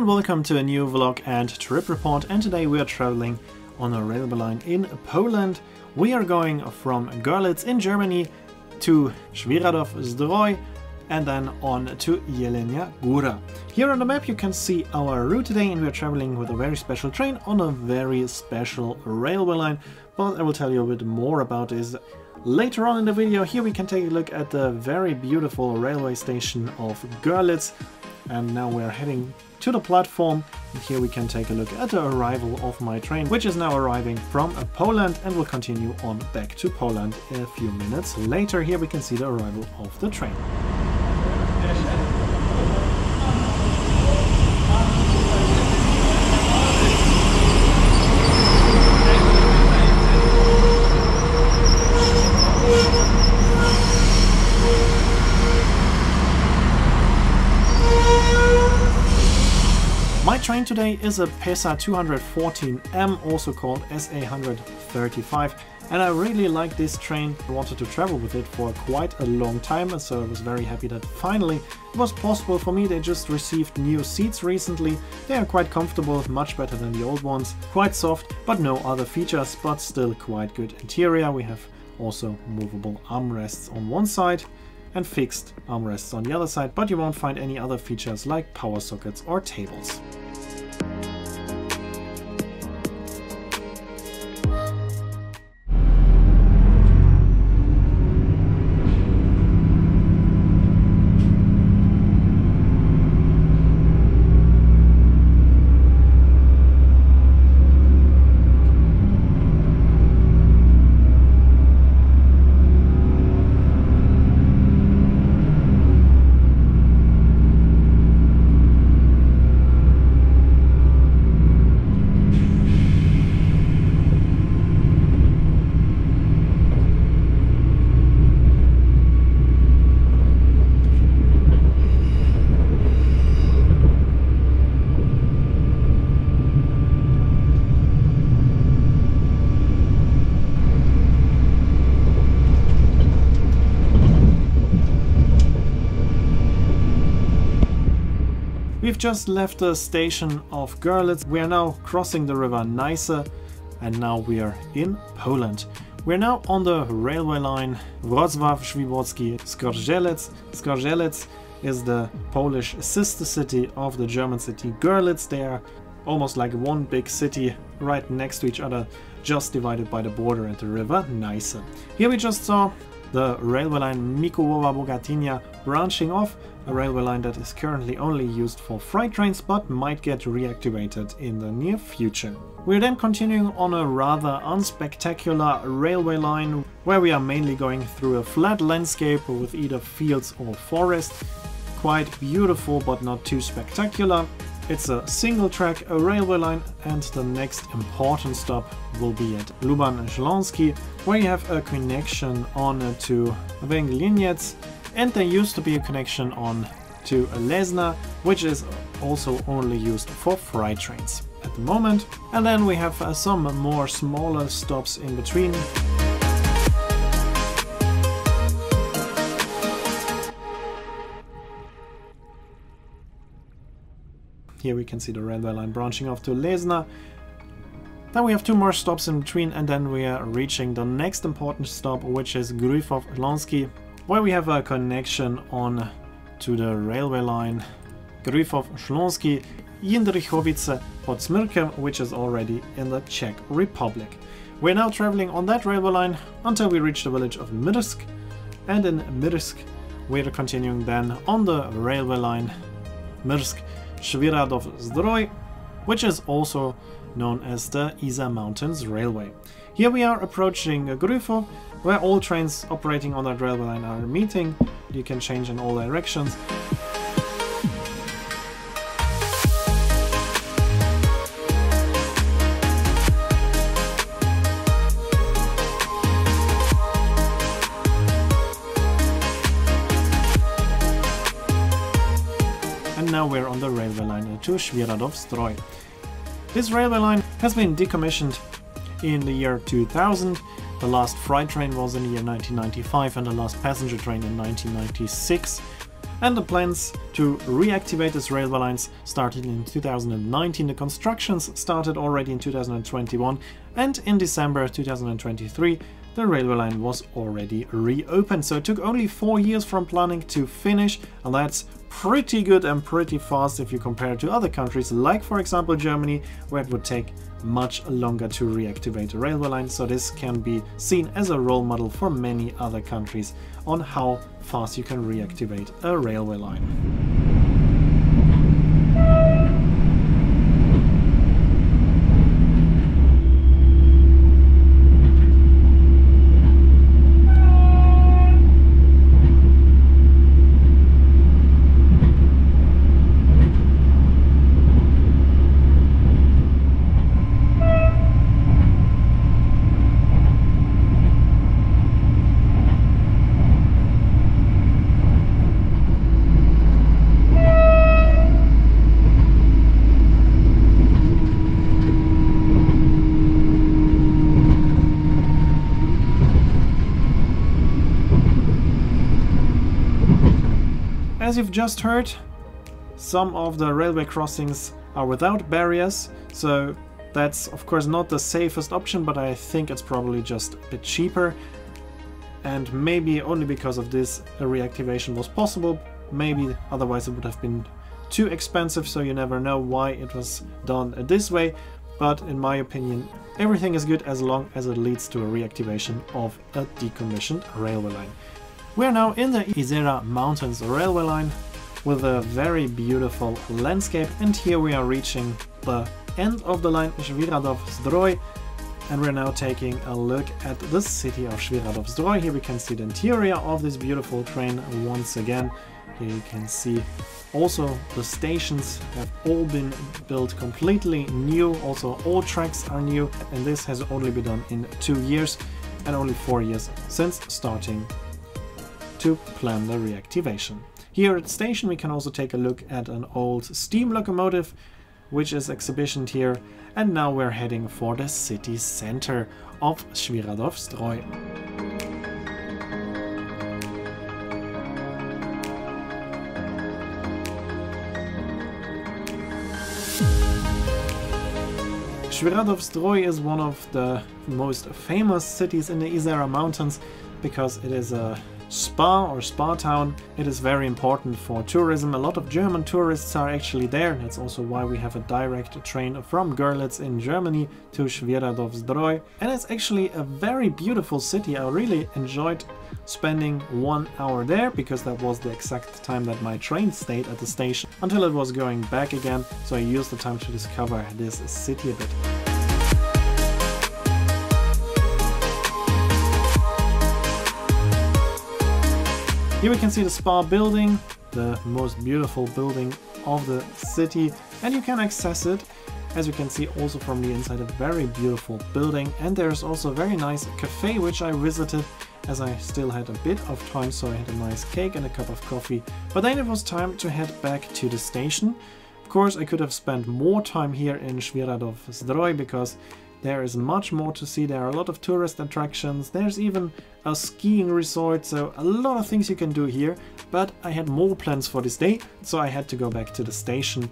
Welcome to a new vlog and trip report, and today we are traveling on a railway line in Poland. We are going from Görlitz in Germany to Świeradów-Zdrój and then on to Jelenia Góra. Here on the map you can see our route today, and we are traveling with a very special train on a very special railway line, but I will tell you a bit more about this later on in the video. Here we can take a look at the very beautiful railway station of Görlitz, and now we are heading to the platform, and here we can take a look at the arrival of my train, which is now arriving from Poland and will continue on back to Poland a few minutes later. Here we can see the arrival of the train. My train today is a PESA 214M, also called SA135, and I really like this train. I wanted to travel with it for quite a long time, so I was very happy that finally it was possible for me. They just received new seats recently. They are quite comfortable, much better than the old ones. Quite soft, but no other features, but still quite good interior. We have also movable armrests on one side and fixed armrests on the other side, but you won't find any other features like power sockets or tables. We've just left the station of Görlitz. We are now crossing the river Nysa, and now we are in Poland. We're now on the railway line Wrocław-Świebodzki-Zgorzelec. Zgorzelec is the Polish sister city of the German city Görlitz. They are almost like one big city right next to each other, just divided by the border and the river Nysa. Here we just saw the railway line Mikołowa-Bogatynia branching off, a railway line that is currently only used for freight trains but might get reactivated in the near future. We're then continuing on a rather unspectacular railway line where we are mainly going through a flat landscape with either fields or forest. Quite beautiful but not too spectacular. It's a single track railway line, and the next important stop will be at Luban-Śląski, where you have a connection on to Węgliniec, and there used to be a connection on to Leszna, which is also only used for freight trains at the moment. And then we have some more smaller stops in between. Here we can see the railway line branching off to Leszna. Then we have two more stops in between, and then we are reaching the next important stop, which is Gryfów-Śląski, where we have a connection on to the railway line Gryfów-Śląski, Jędrychowice-pod Smyrkiem, which is already in the Czech Republic. We're now traveling on that railway line until we reach the village of Mrsk, and in Mrsk we're continuing then on the railway line Świeradów-Zdrój, which is also known as the Izera Mountains Railway. Here we are approaching Gryfów, where all trains operating on that railway line are meeting. You can change in all directions. And now we're on the railway line to Świeradów-Zdrój. This railway line has been decommissioned in the year 2000. The last freight train was in the year 1995 and the last passenger train in 1996. And the plans to reactivate this railway lines started in 2019. The constructions started already in 2021, and in December 2023 the railway line was already reopened. So it took only 4 years from planning to finish, and that's pretty good and pretty fast if you compare it to other countries, like for example Germany, where it would take much longer to reactivate a railway line. So this can be seen as a role model for many other countries on how fast you can reactivate a railway line. As you've just heard, some of the railway crossings are without barriers, so that's of course not the safest option, but I think it's probably just a bit cheaper, and maybe only because of this a reactivation was possible. Maybe otherwise it would have been too expensive, so you never know why it was done this way. But in my opinion, everything is good as long as it leads to a reactivation of a decommissioned railway line. We're now in the Izera Mountains Railway line with a very beautiful landscape, and here we are reaching the end of the line, Świeradów-Zdrój, and we're now taking a look at the city of Świeradów-Zdrój. Here we can see the interior of this beautiful train once again. Here you can see also the stations have all been built completely new, also all tracks are new, and this has only been done in 2 years and only 4 years since starting to plan the reactivation. Here at the station we can also take a look at an old steam locomotive which is exhibitioned here, and now we're heading for the city center of Świeradów-Zdrój. Świeradów-Zdrój is one of the most famous cities in the Izera Mountains because it is a spa or spa town. It is very important for tourism. A lot of German tourists are actually there. That's also why we have a direct train from Görlitz in Germany to Świeradów-Zdrój. And it's actually a very beautiful city. I really enjoyed spending 1 hour there because that was the exact time that my train stayed at the station until it was going back again. So I used the time to discover this city a bit. Here we can see the spa building, the most beautiful building of the city, and you can access it, as you can see also from the inside, a very beautiful building. And there's also a very nice cafe which I visited as I still had a bit of time, so I had a nice cake and a cup of coffee. But then it was time to head back to the station. Of course I could have spent more time here in Świeradów-Zdrój because there is much more to see. There are a lot of tourist attractions. There's even a skiing resort, so a lot of things you can do here. But I had more plans for this day, so I had to go back to the station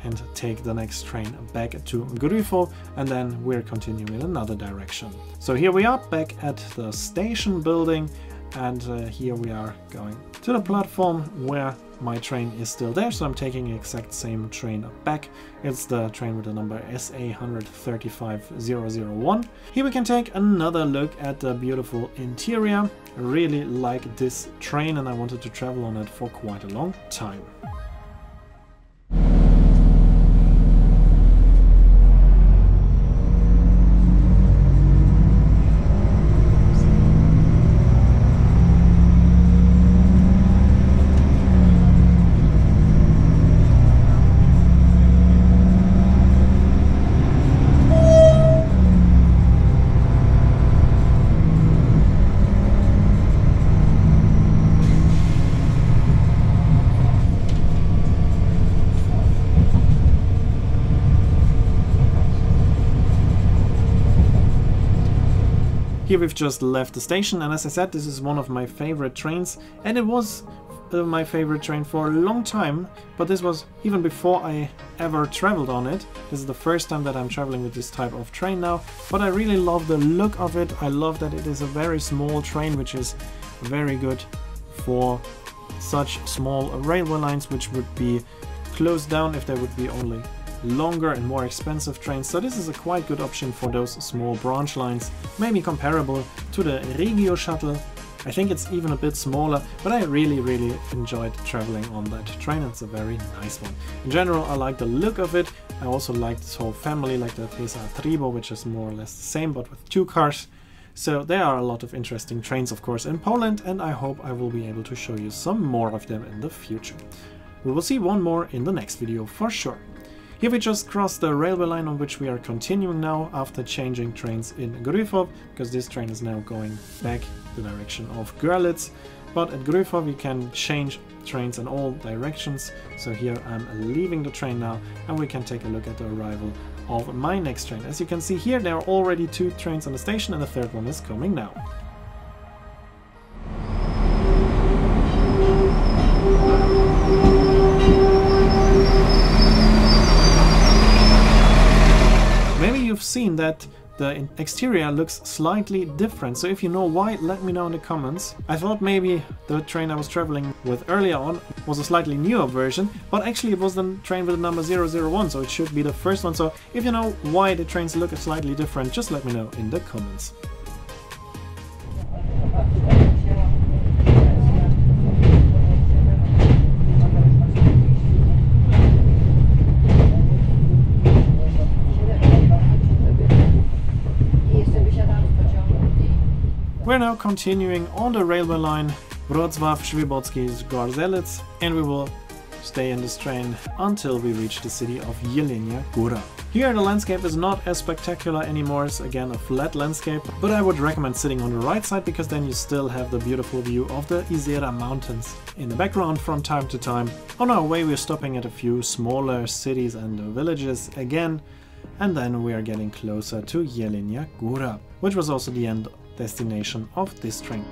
and take the next train back to Görlitz, and then we're continuing in another direction. So here we are back at the station building, and here we are going to the platform where my train is still there, so I'm taking the exact same train back. It's the train with the number SA135 Here we can take another look at the beautiful interior. I really like this train and I wanted to travel on it for quite a long time. Here we've just left the station, and as I said, this is one of my favorite trains, and it was my favorite train for a long time, but this was even before I ever traveled on it. This is the first time that I'm traveling with this type of train now, but I really love the look of it. I love that it is a very small train, which is very good for such small railway lines, which would be closed down if there would be only longer and more expensive trains. So this is a quite good option for those small branch lines, maybe comparable to the Regio shuttle. I think it's even a bit smaller, but I really enjoyed traveling on that train. It's a very nice one. In general, I like the look of it. I also like this whole family, like the PESA Attribution, which is more or less the same, but with 2 cars. So there are a lot of interesting trains, of course, in Poland, and I hope I will be able to show you some more of them in the future. We will see one more in the next video for sure. Here we just crossed the railway line on which we are continuing now after changing trains in Gryfów, because this train is now going back the direction of Görlitz. But at Gryfów you can change trains in all directions. So here I'm leaving the train now, and we can take a look at the arrival of my next train. As you can see here, there are already 2 trains on the station, and the 3rd one is coming now. Maybe you've seen that the exterior looks slightly different, so if you know why, let me know in the comments. I thought maybe the train I was traveling with earlier on was a slightly newer version, but actually it was the train with the number 001, so it should be the first one. So if you know why the trains look slightly different, just let me know in the comments. We're now continuing on the railway line Wrocław-Świeradów-Zdrój, and we will stay in this train until we reach the city of Jelenia Góra. Here the landscape is not as spectacular anymore, it's again a flat landscape, but I would recommend sitting on the right side, because then you still have the beautiful view of the Izera Mountains in the background from time to time. On our way we're stopping at a few smaller cities and villages again, and then we are getting closer to Jelenia Góra, which was also the end destination of this train.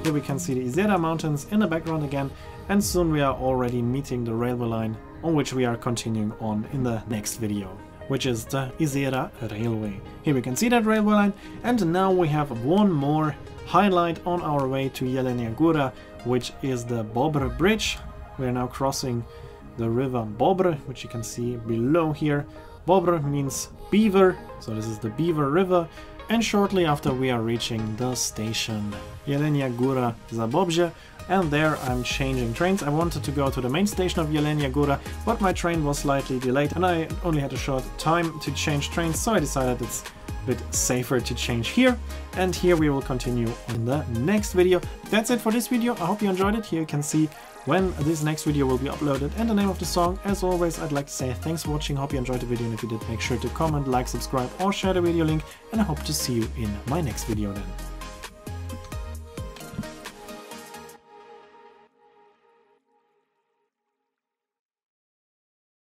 Here we can see the Izera Mountains in the background again, and soon we are already meeting the railway line on which we are continuing on in the next video, which is the Izera Railway. Here we can see that railway line, and now we have one more highlight on our way to Jelenia Góra, which is the Bobr Bridge. We are now crossing the river Bobr, which you can see below here. Bobr means beaver, so this is the Beaver River, and shortly after we are reaching the station Jelenia Góra Zabobrze, and there I'm changing trains. I wanted to go to the main station of Jelenia Góra, but my train was slightly delayed and I only had a short time to change trains, so I decided it's a bit safer to change here. And here we will continue in the next video. That's it for this video. I hope you enjoyed it. Here you can see when this next video will be uploaded and the name of the song. As always, I'd like to say thanks for watching. Hope you enjoyed the video, and if you did, make sure to comment, like, subscribe or share the video link, and I hope to see you in my next video then.